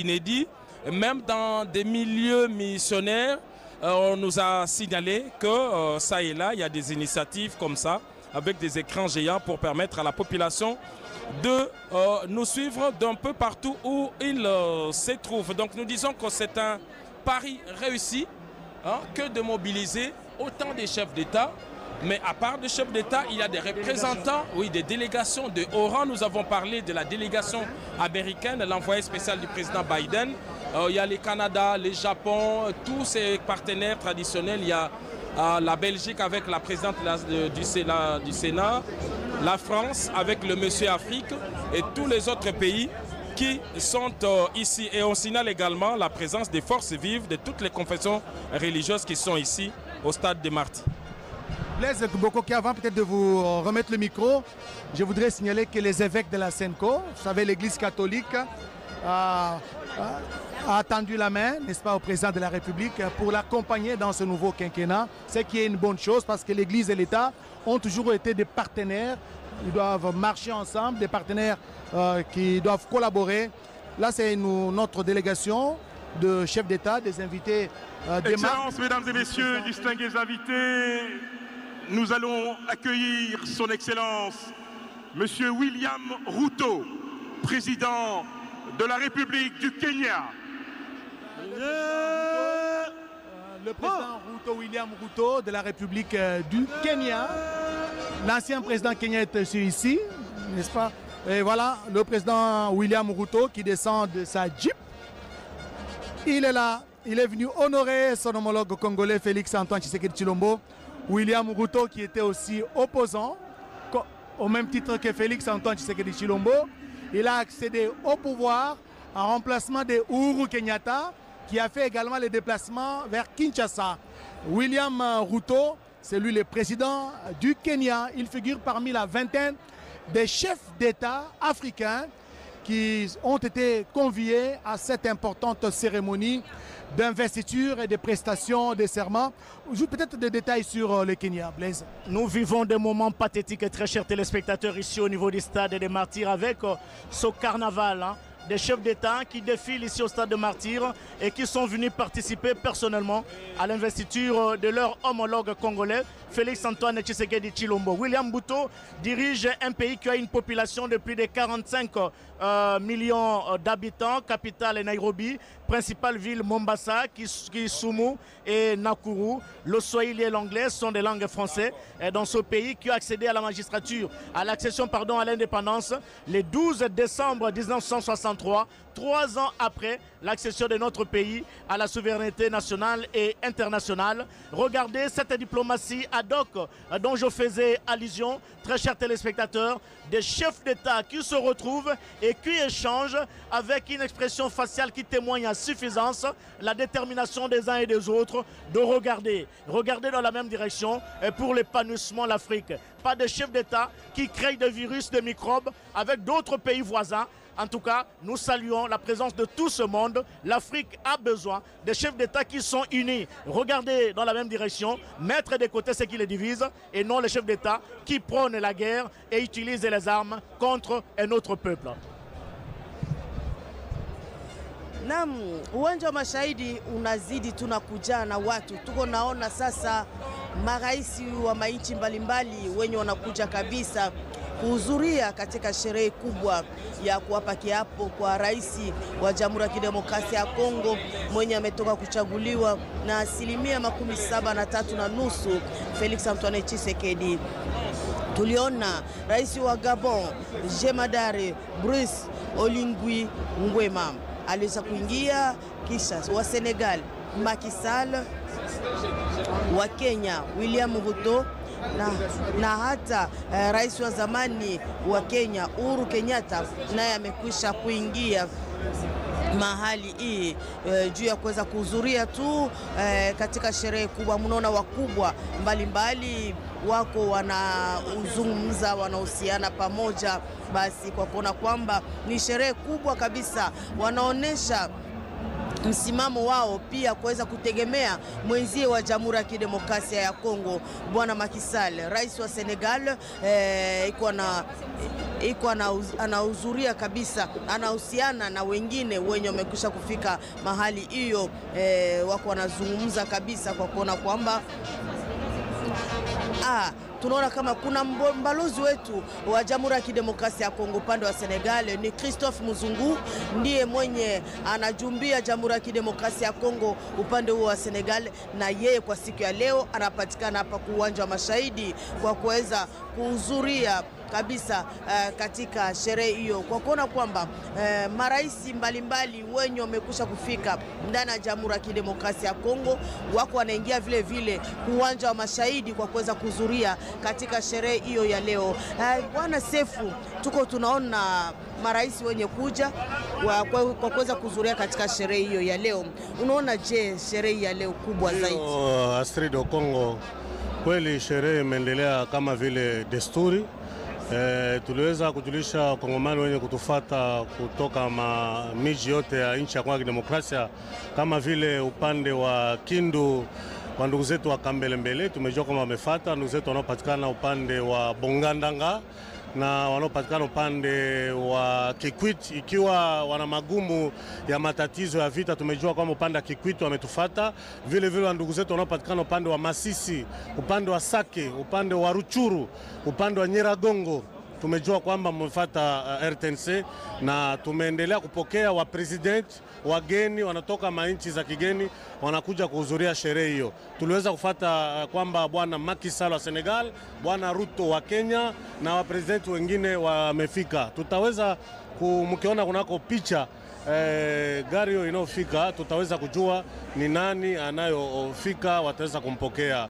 inédit. Même dans des milieux missionnaires, on nous a signalé que ça et là, il y a des initiatives comme ça, avec des écrans géants pour permettre à la population de nous suivre d'un peu partout où il se trouve. Donc nous disons que c'est un pari réussi que de mobiliser autant des chefs d'État. Mais à part des chefs d'État, il y a des représentants, oui, des délégations de haut rang. Nous avons parlé de la délégation américaine, l'envoyé spécial du président Biden. Il y a le Canada, le Japon, tous ces partenaires traditionnels. Il y a la Belgique avec la présidente du Sénat, la France avec le Monsieur Afrique et tous les autres pays qui sont ici. Et on signale également la présence des forces vives de toutes les confessions religieuses qui sont ici au stade des Martyrs. Blaise Bokoki, avant peut-être de vous remettre le micro, je voudrais signaler que les évêques de la Senco, vous savez, l'Église catholique, a tendu la main, n'est-ce pas, au président de la République pour l'accompagner dans ce nouveau quinquennat. Ce qui est une bonne chose parce que l'Église et l'État ont toujours été des partenaires. Ils doivent marcher ensemble, des partenaires qui doivent collaborer. Là, c'est notre délégation de chefs d'État, des invités des Excellences, mesdames et messieurs, distingués invités, nous allons accueillir son Excellence, Monsieur William Ruto, président de la République du Kenya. Le président William Ruto de la République du Kenya. L'ancien président Kenya est ici, n'est-ce pas? Et voilà, le président William Ruto qui descend de sa Jeep. Il est là, il est venu honorer son homologue congolais Félix-Antoine Tshisekedi Tshilombo. William Ruto qui était aussi opposant, au même titre que Félix-Antoine Tshisekedi Tshilombo. Il a accédé au pouvoir en remplacement de Uhuru Kenyatta, qui a fait également les déplacements vers Kinshasa. William Ruto, c'est lui le président du Kenya. Il figure parmi la vingtaine des chefs d'État africains qui ont été conviés à cette importante cérémonie d'investiture et de prestations de serment. Peut-être des détails sur le Kenya, Blaise. Nous vivons des moments pathétiques, et très chers téléspectateurs, ici au niveau du stade des Martyrs, avec ce carnaval des chefs d'État qui défilent ici au stade des Martyrs et qui sont venus participer personnellement à l'investiture de leur homologue congolais, Félix-Antoine Tshisekedi Tshilombo. William Ruto dirige un pays qui a une population de plus de 45 millions d'habitants, capitale Nairobi, principale ville Mombasa, Kisumu et Nakuru. Le swahili et l'anglais sont des langues françaises dans ce pays qui a accédé à la magistrature, à l'accession à l'indépendance le 12 décembre 1963, 3 ans après l'accession de notre pays à la souveraineté nationale et internationale. Regardez cette diplomatie ad hoc dont je faisais allusion, très chers téléspectateurs, des chefs d'État qui se retrouvent et qui échangent avec une expression faciale qui témoigne à suffisance la détermination des uns et des autres de regarder dans la même direction pour l'épanouissement de l'Afrique. Pas de chefs d'État qui créent des virus, des microbes avec d'autres pays voisins. En tout cas, nous saluons la présence de tout ce monde. L'Afrique a besoin de chefs d'État qui sont unis, regardez dans la même direction, mettre de côté ce qui les divise et non les chefs d'État qui prônent la guerre et utilisent les armes contre un autre peuple. Naam, uwanja wa Mashahidi unazidi tunakuja na watu. Tuko naona sasa maraisi wa mainchi mbalimbali wenye wanakuja kabisa kuhudhuria katika sherehe kubwa ya kuwapa kiapo kwa rais wa Jamhuri ya Kidemokrasia ya Kongo mwenye ametoka kuchaguliwa na 73.5% Felix Antoine Tshisekedi. Tuliona rais wa Gabon Jemadari Brice Oligui Nguema aliweza kuingia, kisha wa Senegal Macky Sall, wa Kenya William Ruto na hata rais wa zamani wa Kenya Uhuru Kenyatta naye amekwisha kuingia mahali hii juu ya kuweza kuhudhuria tu katika sherehe kubwa. Mnaona wakubwa mbalimbali wako wanauzungumza, wanahusiana pamoja, basi kwa kuona kwamba ni sherehe kubwa kabisa, wanaonesha msimamo wao pia kuweza kutegemea mwenzie wa Jamhuri ya Kidemokrasia ya Kongo Bwana Macky Sall, rais wa Senegal. Iko anahudhuria kabisa, anahusiana na wengine wenye wamekwisha kufika mahali hiyo, wako wanazungumza kabisa kwa kuona kwamba tunaona kama kuna mbalozi wetu wa Jamhuri ya Kidemokrasia ya Kongo upande wa Senegal ni Christophe Muzungu, ndiye mwenye anajumbia Jamhuri ya Kidemokrasia ya Kongo upande huo wa Senegal, na yeye kwa siku ya leo anapatikana hapa kwa uwanja wa Mashahidi kwa kuweza kuhudhuria kabisa katika sherehe hiyo, kwa kuona kwamba maraisi mbalimbali wenye wamekusha kufika ndani ya Jamhuri ya Kidemokrasia ya Kongo wako wanaingia vile vile uwanja wa Mashahidi kwa kuweza kuhudhuria katika sherehe hiyo ya leo. Bwana Sefu, tuko tunaona maraisi wenye kuja kwa kuweza kuhudhuria katika sherehe hiyo ya leo. Unaona je sherehe ya leo kubwa zaidi? Astrid Okongo, kweli sherehe imeendelea kama vile desturi. Tuliweza kujulisha Wakongomani wenye kutufata kutoka miji yote ya nchi ya Kongo ya Kidemokrasia, kama vile upande wa Kindu wa ndugu zetu wa Kambelembele, tumejua kama wamefuata ndugu zetu wanaopatikana upande wa Bongandanga na wanaopatikana upande wa Kikwit, ikiwa wana magumu ya matatizo ya vita, tumejua kwamba upande wa Kikwit wametufata. Vile vile ndugu zetu wanaopatikana upande wa Masisi, upande wa Sake, upande wa Ruchuru, upande wa Nyiragongo, tumejua kwamba mmefuata RTNC, na tumeendelea kupokea wa president wageni wanatoka manchi za kigeni wanakuja kuhudhuria sherehe hiyo. Tuliweza kufuata kwamba bwana Macky Sall wa Senegal, bwana Ruto wa Kenya na wa president wengine wamefika. Tutaweza mkiona kunako picha gari hiyo inayofika, tutaweza kujua ni nani anayofika, wataweza kumpokea.